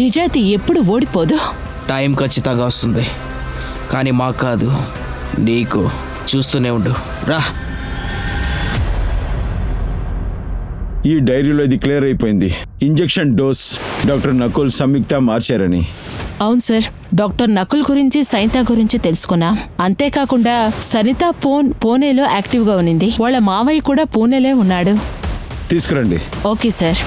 నిజాయితీ ఎప్పుడు ఓడిపోదు. టైం ఖచ్చితంగా వస్తుంది, కానీ మాకు కాదు, నీకు. చూస్తూనే ఉండు. రా. ఈ డైరీలో ఇది క్లియర్ అయిపోయింది. ఇంజెక్షన్ డోస్ డాక్టర్ నకుల్ సంయుక్త మార్చారని. అవును సార్, డాక్టర్ నకుల్ గురించి సైతా గురించి తెలుసుకున్నాం. అంతేకాకుండా సరిత పూణేలో యాక్టివ్గా ఉన్నింది. వాళ్ళ మావయ్య కూడా పూణేలో ఉన్నాడు. తీసుకురండి. Okay sir.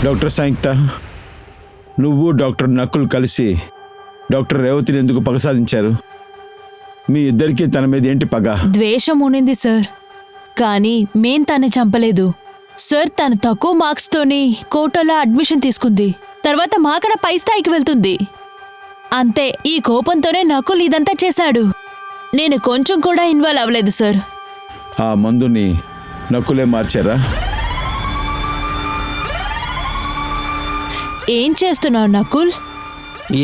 డాక్టర్ సంయుక్త, నువ్వు డాక్టర్ నకుల్ కలిసి డాక్టర్ రేవతిని ఎందుకు పగ సాధించారు? మీ ఇద్దరికి తన మీద ఏంటి పగ? ద్వేషం ఉండింది సార్, కానీ మేం తన్ని చంపలేదు సార్. తను తక్కువ మార్క్స్ తోని కోటలో అడ్మిషన్ తీసుకుంది, తర్వాత మాకన్నా పై స్థాయికి వెళ్తుంది. అంతే, ఈ కోపంతోనే నకుల్ ఇదంతా చేశాడు. నేను కొంచెం కూడా ఇన్వాల్వ్ అవ్వలేదు సార్. ఆ మందుని నకులే మార్చారా? ఏం చేస్తున్నావు నకుల్?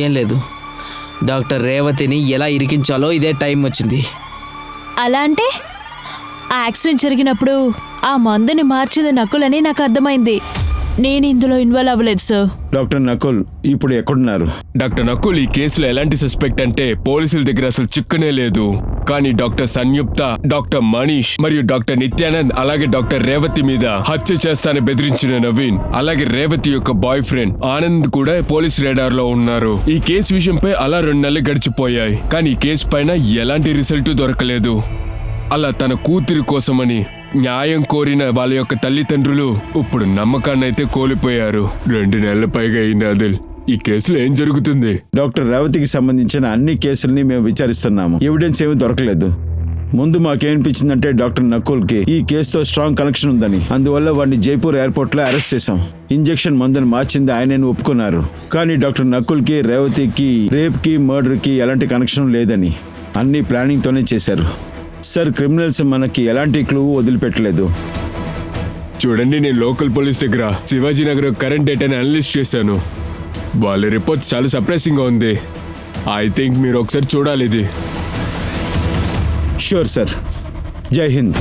ఏం లేదు, డాక్టర్ రేవతిని ఎలా ఇరికించాలో ఇదే టైం వచ్చింది. అలా అంటే ఆ యాక్సిడెంట్ జరిగినప్పుడు ఆ మందుని మార్చింది నకుల్ అని నాకు అర్థమైంది. నేను ఇందులో ఇన్వాల్వ్ అవ్వలేదు సార్. డాక్టర్ నకుల్ ఇప్పుడు ఎక్కడున్నారు? డాక్టర్ నకుల్ ఈ కేసులో ఎలాంటి సస్పెక్ట్ అంటే పోలీసుల దగ్గర అసలు చిక్కనే లేదు. కానీ డాక్టర్ సంయుక్త, డాక్టర్ మనీష్ మరియు డాక్టర్ నిత్యానంద్ అలాగే డాక్టర్ రేవతి మీద హత్య చేస్తానని బెదిరించిన నవీన్ అలాగే రేవతి యొక్క బాయ్ ఫ్రెండ్ ఆనంద్ కూడా పోలీస్ రేడార్ లో ఉన్నారు. ఈ కేసు విషయంపై అలా 2 నెలలు గడిచిపోయాయి. కానీ ఈ కేసు పైన ఎలాంటి రిజల్ట్ దొరకలేదు. అలా తన కూతురి కోసమని న్యాయం కోరిన వాళ్ళ యొక్క తల్లిదండ్రులు ఇప్పుడు నమ్మకాన్ని అయితే కోల్పోయారు. 2 నెలల పైగా అయింది. అదిల్, ఈ కేసులో ఏం జరుగుతుంది? డాక్టర్ రేవతికి సంబంధించిన అన్ని కేసుల్ని మేము విచారిస్తున్నాము. ఎవిడెన్స్ ఏమీ దొరకలేదు. ముందు మాకేమనిపించిందంటే డాక్టర్ నకుల్కి ఈ కేసుతో స్ట్రాంగ్ కనెక్షన్ ఉందని. అందువల్ల వాడిని జైపూర్ ఎయిర్పోర్ట్లో అరెస్ట్ చేశాం. ఇంజెక్షన్ మందుని మార్చింది ఆయనని ఒప్పుకున్నారు. కానీ డాక్టర్ నకుల్కి రేవతికి రేప్కి మర్డర్కి ఎలాంటి కనెక్షన్ లేదని అన్ని ప్లానింగ్తోనే చేశారు. సార్, క్రిమినల్స్ మనకి ఎలాంటి క్లూ వదిలిపెట్టలేదు. చూడండి, నేను లోకల్ పోలీస్ దగ్గర శివాజీనగర్ కరెంట్ డేటాని అనలిస్ట్ చేశాను. వాళ్ళ రిపోర్ట్ చాలా సర్ప్రైజింగ్ గా ఉంది. ఐ థింక్ మీరు ఒకసారి చూడాలి ఇది. Sure sir. జై హింద్.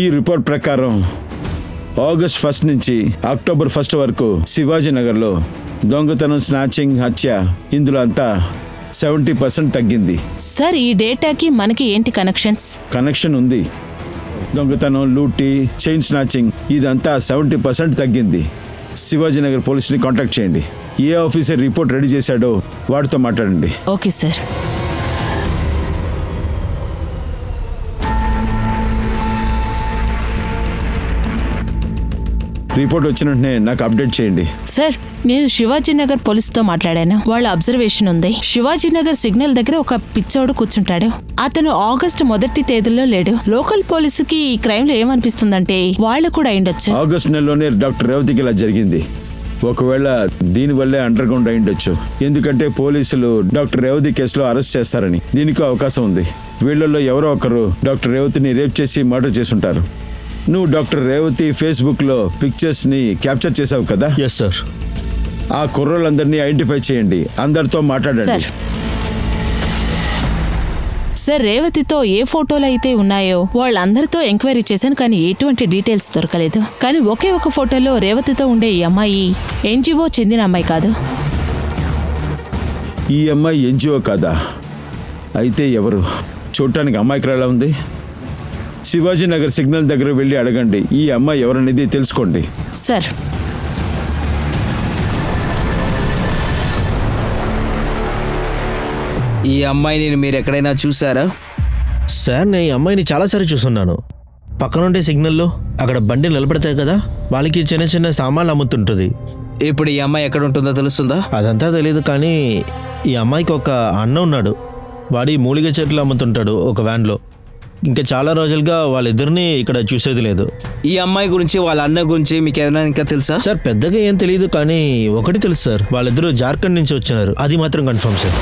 ఈ రిపోర్ట్ ప్రకారం ఆగస్ట్ 1 నుంచి అక్టోబర్ 1 వరకు శివాజీనగర్లో దొంగతనం, స్నాచింగ్, హత్య ఇందులో అంతా 70% తగ్గింది. సార్, ఈ డేటాకి మనకి ఏంటి కనెక్షన్స్? కనెక్షన్ ఉంది. దొంగతనం, లూటీ, చైన్ స్నాచింగ్ ఇదంతా 70% తగ్గింది. శివాజీనగర్ పోలీసుని కాంటాక్ట్ చేయండి. ఏ ఆఫీసర్ రిపోర్ట్ రెడీ చేశాడో వాడితో మాట్లాడండి. Okay sir. రిపోర్ట్ వచ్చిన వెంటనే నాకు అప్డేట్ చేయండి. సార్, నేను శివాజీనగర్ పోలీసుతో మాట్లాడాను. వాళ్ళ అబ్జర్వేషన్ ఉంది. శివాజీనగర్ సిగ్నల్ దగ్గర ఒక పిచ్చోడు కూర్చుంటాడు. అతను ఆగస్టు 1 తేదీలో లేడు. లోకల్ పోలీసుకి ఈ క్రైమ్ లో ఏమనిపిస్తుందంటే వాళ్ళు కూడా అయిండొచ్చు. ఆగస్ట్ నెలలోనే డాక్టర్ రేవతికి ఇలా జరిగింది. ఒకవేళ దీనివల్లే అండర్ గ్రౌండ్ అయిండొచ్చు. ఎందుకంటే పోలీసులు డాక్టర్ రేవతి కేసులో అరెస్ట్ చేస్తారని. దీనికి అవకాశం ఉంది. వీళ్ళల్లో ఎవరో ఒకరు డాక్టర్ రేవతిని రేప్ చేసి మర్డర్ చేసుంటారు. నువ్వు డాక్టర్ రేవతి ఫేస్బుక్లో పిక్చర్స్ని క్యాప్చర్ చేసావు కదా? Yes sir. ఆ కుర్రోళ్ళందరినీ ఐడెంటిఫై చేయండి. అందరితో మాట్లాడండి. సార్, రేవతితో ఏ ఫోటోలు అయితే ఉన్నాయో వాళ్ళందరితో ఎంక్వైరీ చేశాను, కానీ ఎటువంటి డీటెయిల్స్ దొరకలేదు. కానీ ఒకే ఒక ఫోటోలో రేవతితో ఉండే ఈ అమ్మాయి ఎన్జిఓ చెందిన అమ్మాయి కాదు. ఈ అమ్మాయి ఎన్జిఓ కాదా? అయితే ఎవరు? చూడటానికి అమ్మాయికి ఉంది. శివాజీనగర్ సిగ్నల్ దగ్గర వెళ్ళి అడగండి. ఈ అమ్మాయి ఎవరనేది తెలుసుకోండి. సార్. ఈ అమ్మాయిని మీరు ఎక్కడైనా చూసారా? సార్, నేను ఈ అమ్మాయిని చాలాసార్లు చూస్తున్నాను. పక్కనుండే సిగ్నల్లో అక్కడ బండి నిలబడతాయి కదా, వాళ్ళకి చిన్న చిన్న సామాన్లు అమ్ముతుంటుంది. ఇప్పుడు ఈ అమ్మాయి ఎక్కడ ఉంటుందో తెలుస్తుందా? అదంతా తెలియదు, కానీ ఈ అమ్మాయికి ఒక అన్న ఉన్నాడు. వాడి మూలిగ చెట్లు అమ్ముతుంటాడు ఒక వ్యాన్లో. ఇంకా చాలా రోజులుగా వాళ్ళిద్దరిని ఇక్కడ చూసేది లేదు. ఈ అమ్మాయి గురించి, వాళ్ళ అన్న గురించి మీకు ఏదైనా ఇంకా తెలుసా? సార్, పెద్దగా ఏం తెలియదు, కానీ ఒకటి తెలుసు సార్, వాళ్ళిద్దరూ జార్ఖండ్ నుంచి వచ్చినారు. అది మాత్రం కన్ఫర్మ్ సార్.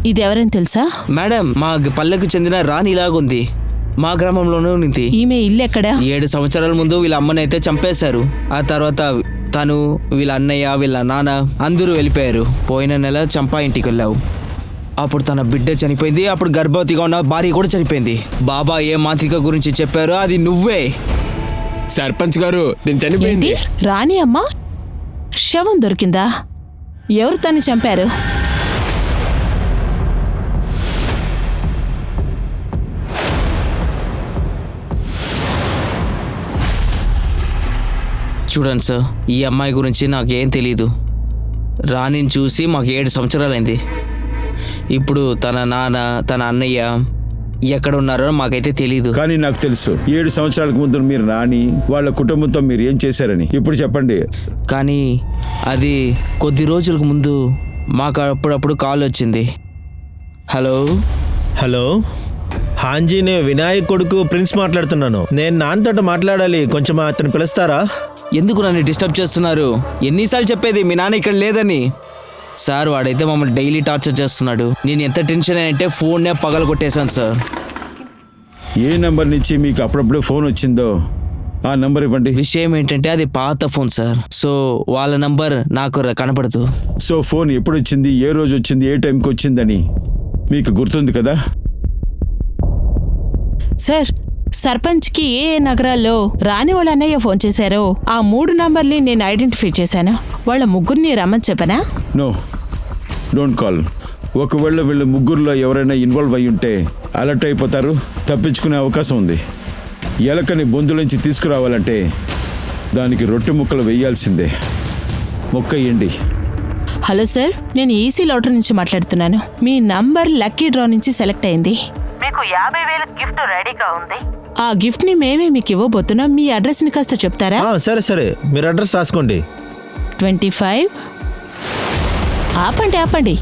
ఇది ఎవరైనా తెలుసా? మేడం, మా పల్లెకు చెందిన రాణి లాగుంది. మా గ్రామంలోనే ఉంది. ఈమె ఇల్లు ఎక్కడా? 7 సంవత్సరాల ముందు వీళ్ళ అమ్మని అయితే చంపేశారు. ఆ తర్వాత తను, వీళ్ళ అన్నయ్య, వీళ్ళ నాన్న అందరూ వెళ్ళిపోయారు. పోయిన నెల చంపా ఇంటికి వెళ్ళావు. అప్పుడు తన బిడ్డ చనిపోయింది. అప్పుడు గర్భవతిగా ఉన్న భార్య కూడా చనిపోయింది. బాబా ఏ మాంత్రిక గురించి చెప్పారో అది నువ్వే. సర్పంచ్ గారు, నేను చనిపోయింది. రాణి అమ్మ శవం దొరికిందా? ఎవరు తన్ని చంపారు? చూడండి సార్, ఈ అమ్మాయి గురించి నాకేం తెలీదు. రాణిని చూసి మాకు 7 సంవత్సరాలైంది. ఇప్పుడు తన నాన్న, తన అన్నయ్య ఎక్కడ ఉన్నారో మాకైతే తెలీదు. కానీ నాకు తెలుసు 7 సంవత్సరాలకు ముందు మీరు రాని వాళ్ళ కుటుంబంతో మీరు ఏం చేశారని. ఇప్పుడు చెప్పండి. కానీ అది కొద్ది రోజులకు ముందు మాకు అప్పుడప్పుడు కాల్ వచ్చింది. హలో హలో హాంజీ, నేను వినాయక్ కొడుకు ప్రిన్స్ మాట్లాడుతున్నాను. నేను నాన్నతో మాట్లాడాలి, కొంచెం అతను పిలుస్తారా? ఎందుకు నన్ను డిస్టర్బ్ చేస్తున్నారు? ఎన్నిసార్లు చెప్పేది మీ నాన్న ఇక్కడ లేదని? సార్ వాడైతే మమ్మల్ని డైలీ టార్చర్ చేస్తున్నాడు. నేను ఎంత టెన్షన్ అంటే ఫోన్నే పగల కొట్టేశాను సార్. ఏ నంబర్ నుంచి మీకు అప్పుడప్పుడు ఫోన్ వచ్చిందో ఆ నంబర్ ఇవ్వండి. విషయం ఏంటంటే అది పాత ఫోన్ సార్. సో వాళ్ళ నంబర్ నాకు కనపడదు. సో ఫోన్ ఎప్పుడు వచ్చింది, ఏ రోజు వచ్చింది, ఏ టైంకి వచ్చిందని మీకు గుర్తుంది కదా? సార్, సర్పంచ్కి ఏ నగరాల్లో రాని వాళ్ళ అన్నయ్య ఫోన్ చేశారో ఆ 3 నంబర్ని నేను ఐడెంటిఫై చేశాను. వాళ్ళ ముగ్గురిని రమ్మని చెప్పనా? No, don't call. ఒకవేళ వీళ్ళ ముగ్గురులో ఎవరైనా ఇన్వాల్వ్ అయి ఉంటే అలర్ట్ అయిపోతారు, తప్పించుకునే అవకాశం ఉంది. ఎలకని బొందులోంచి తీసుకురావాలంటే దానికి రొట్టె ముక్కలు వేయాల్సిందే. మొక్క వేయండి. హలో సార్, నేను ఈసీ లాటరీ నుంచి మాట్లాడుతున్నాను. మీ నంబర్ లక్కీ డ్రా నుంచి సెలెక్ట్ అయింది. మీకు 50,000 గిఫ్ట్ రెడీగా ఉంది. ఆ గిఫ్ట్ ని మేమే మీకు ఇవ్వబోతున్నాం. మీ అడ్రస్ ని కాస్త చెప్తారా? సరే, మీరు అడ్రస్ రాసుకోండి. 25. ఆపండి.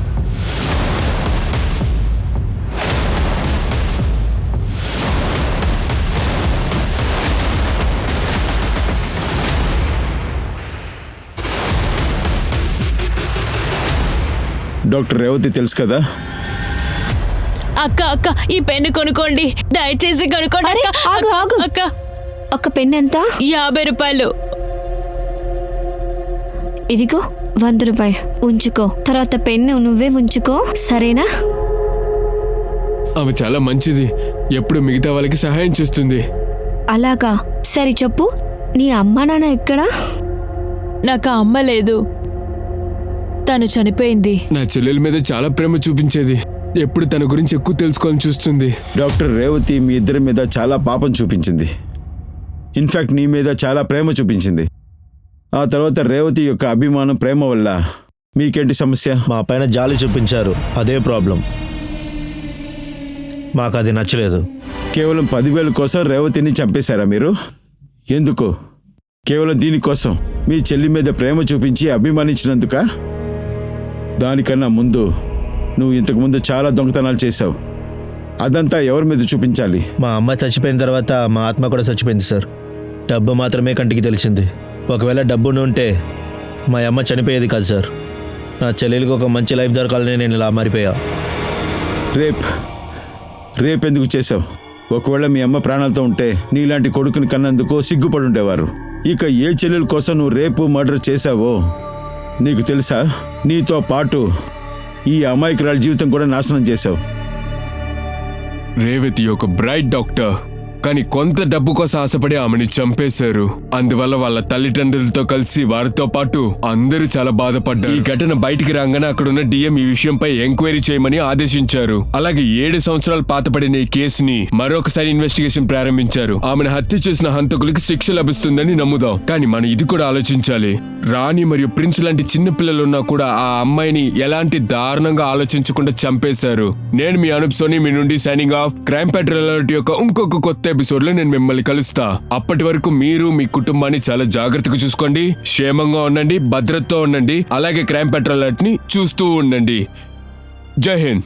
డాక్టర్ రేవతి తెలుసు కదా? అక్క ఈ పెన్ను కొనుక్కోండి, దయచేసి కొనుక్కోండి. అరే, అక్క, ఆగు. అక్క ఒక పెన్ ఎంత? 50 రూపాయలు. ఇదిగో 100 రూపాయి ఉంచుకో. తర్వాత పెన్ను నువ్వే ఉంచుకో, సరేనా? ఆమె చాలా మంచిది, ఎప్పుడు మిగతా వాళ్ళకి సహాయం చేస్తుంది. అలాగా, సరే చెప్పు, నీ అమ్మా నాన్న ఎక్కడా? నాకు అమ్మ లేదు, తను చనిపోయింది. నా చెల్లెల మీద చాలా ప్రేమ చూపించేది, ఎప్పుడు తన గురించి ఎక్కువ తెలుసుకోవాలని చూస్తుంది. డాక్టర్ రేవతి మీ ఇద్దరి మీద చాలా పాపం చూపించింది. ఇన్ఫ్యాక్ట్ నీ మీద చాలా ప్రేమ చూపించింది. ఆ తర్వాత రేవతి యొక్క అభిమానం, ప్రేమ వల్ల మీకేంటి సమస్య? మా పైన జాలి చూపించారు, అదే ప్రాబ్లం. మాకు అది నచ్చలేదు. కేవలం 10,000 కోసం రేవతిని చంపేశారా మీరు? ఎందుకు? కేవలం దీనికోసం మీ చెల్లి మీద ప్రేమ చూపించి అభిమానించినందుక? దానికన్నా ముందు నువ్వు ఇంతకుముందు చాలా దొంగతనాలు చేశావు. అదంతా ఎవరి మీద చూపించాలి? మా అమ్మ చచ్చిపోయిన తర్వాత మా ఆత్మ కూడా చచ్చిపోయింది సార్. డబ్బు మాత్రమే కంటికి తెలిసింది. ఒకవేళ డబ్బును ఉంటే మా అమ్మ చనిపోయేది కాదు సార్. నా చెల్లెలికి ఒక మంచి లైఫ్ దొరకాలని నేను ఇలా మారిపోయా. రేప్ ఎందుకు చేశావు? ఒకవేళ మీ అమ్మ ప్రాణాలతో ఉంటే నీలాంటి కొడుకుని కన్నందుకు సిగ్గుపడి ఉండేవారు. ఇక ఏ చెల్లెల కోసం నువ్వు రేపు మర్డర్ చేశావో నీకు తెలుసా? నీతో పాటు ఈ అమాయకురాల జీవితం కూడా నాశనం చేశావు. రేవతి ఒక బ్రైట్ డాక్టర్, కానీ కొంత డబ్బు కోసం ఆశపడి ఆమెని చంపేశారు. అందువల్ల వాళ్ళ తల్లిదండ్రులతో కలిసి వారితో పాటు అందరూ చాలా బాధపడ్డారు. ఈ ఘటన బయటికి రాగానే అక్కడున్న డిఎం ఈ విషయంపై ఎంక్వైరీ చేయమని ఆదేశించారు. అలాగే 7 సంవత్సరాలు పాతపడిన ఈ కేసుని మరొకసారి ఇన్వెస్టిగేషన్ ప్రారంభించారు. ఆమెను హత్య చేసిన హంతకులకి శిక్ష లభిస్తుందని నమ్ముదాం. కానీ మనం ఇది కూడా ఆలోచించాలి, రాణి మరియు ప్రిన్స్ లాంటి చిన్న పిల్లలున్నా కూడా ఆ అమ్మాయిని ఎలాంటి దారుణంగా ఆలోచించకుండా చంపేశారు. నేను మీ అనూప్ సోని, మీ నుండి signing off. Crime petrol alert యొక్క ఇంకొక కొత్త ఎపిసోడ్ లో నేను మిమ్మల్ని కలుస్తా. అప్పటి వరకు మీరు మీ కుటుంబాన్ని చాలా జాగ్రత్తగా చూసుకోండి, క్షేమంగా ఉండండి, భద్రతతో ఉండండి. అలాగే క్రైమ్ పెట్రోల్ అలర్ట్ ని చూస్తూ ఉండండి. జై హింద్.